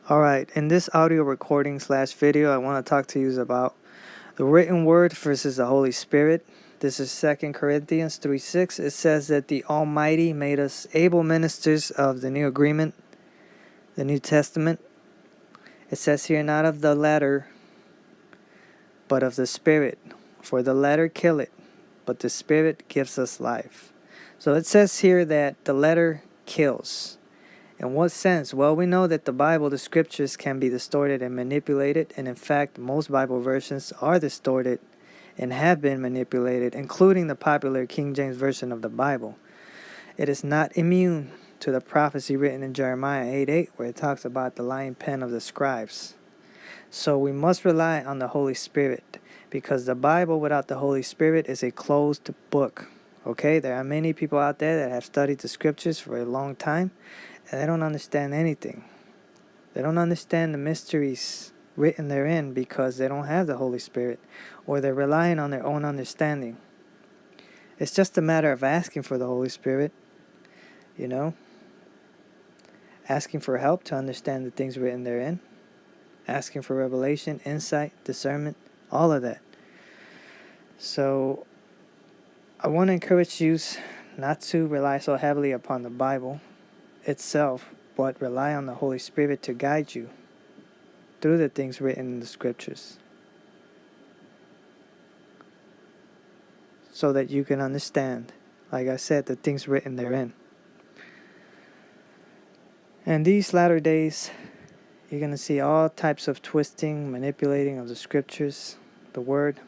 Alright, in this audio recording / video, I want to talk to you about the written word versus the Holy Spirit. This is 2 Corinthians 3:6. It says that the Almighty made us able ministers of the new agreement, the New Testament. It says here, not of the letter, but of the Spirit. For the letter killeth, but the Spirit gives us life. So it says here that the letter kills. In what sense? Well, we know that the Bible, the scriptures, can be distorted and manipulated, and in fact, most Bible versions are distorted and have been manipulated, including the popular King James Version of the Bible. It is not immune to the prophecy written in Jeremiah 8:8, where it talks about the lying pen of the scribes. So we must rely on the Holy Spirit, because the Bible without the Holy Spirit is a closed book. Okay, there are many people out there that have studied the scriptures for a long time, and they don't understand anything. They don't understand the mysteries written therein because they don't have the Holy Spirit, or they're relying on their own understanding. It's just a matter of asking for the Holy Spirit, asking for help to understand the things written therein, asking for revelation, insight, discernment, all of that. So I want to encourage you not to rely so heavily upon the Bible itself, but rely on the Holy Spirit to guide you through the things written in the scriptures, so that you can understand, like I said, the things written therein. And these latter days, you're going to see all types of twisting, manipulating of the scriptures, the word.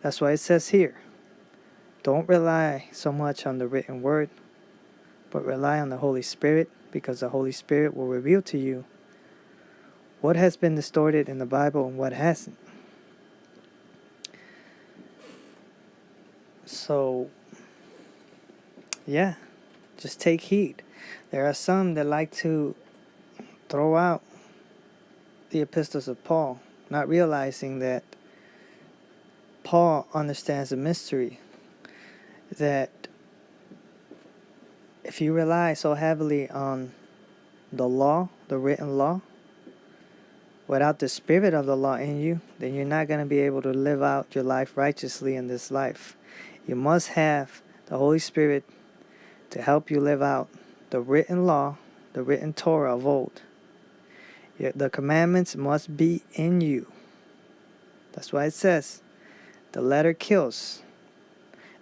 That's why it says here, don't rely so much on the written word, but rely on the Holy Spirit, because the Holy Spirit will reveal to you what has been distorted in the Bible and what hasn't. So, yeah, just take heed. There are some that like to throw out the epistles of Paul, not realizing that Paul understands the mystery, that if you rely so heavily on the law, the written law, without the spirit of the law in you, then you're not going to be able to live out your life righteously in this life. You must have the Holy Spirit to help you live out the written law, the written Torah of old. The commandments must be in you. That's why it says, the letter kills.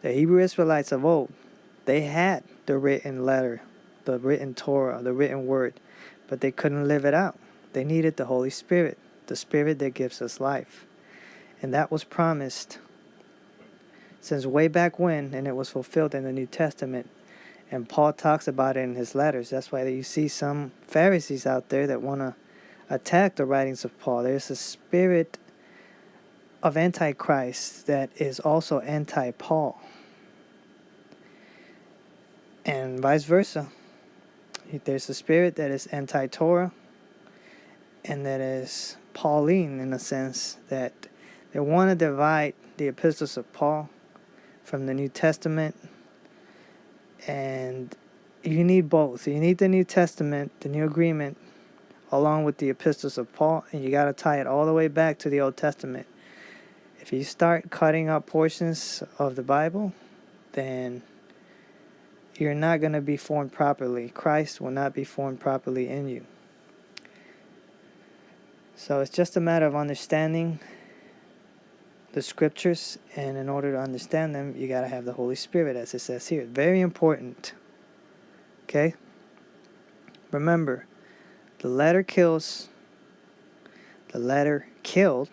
The Hebrew Israelites of old, they had the written letter, the written Torah, the written word, but they couldn't live it out. They needed the Holy Spirit, the Spirit that gives us life. And that was promised since way back when, and it was fulfilled in the New Testament. And Paul talks about it in his letters. That's why you see some Pharisees out there that want to attack the writings of Paul. There's a spirit of Antichrist that is also anti-Paul. And vice versa. There's a spirit that is anti-Torah and that is Pauline, in a sense, that they want to divide the epistles of Paul from the New Testament. And you need both. You need the New Testament, the New Agreement, along with the epistles of Paul, and you got to tie it all the way back to the Old Testament. If you start cutting out portions of the Bible, then you're not going to be formed properly. Christ will not be formed properly in you. So it's just a matter of understanding the scriptures, and in order to understand them, you got to have the Holy Spirit, as it says here. Very important. Okay? Remember, the letter kills. The letter killed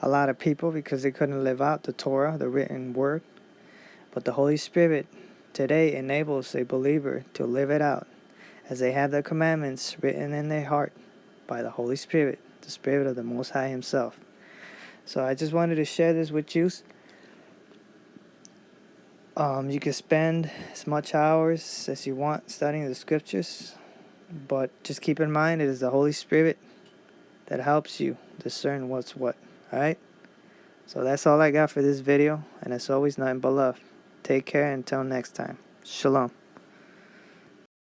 a lot of people because they couldn't live out the Torah, the written word. But the Holy Spirit today enables a believer to live it out as they have the commandments written in their heart by the Holy Spirit, the Spirit of the Most High Himself. So I just wanted to share this with you. You can spend as much hours as you want studying the scriptures, but just keep in mind it is the Holy Spirit that helps you discern what's what. Alright? So that's all I got for this video, and as always, nothing but love. Take care until next time. Shalom.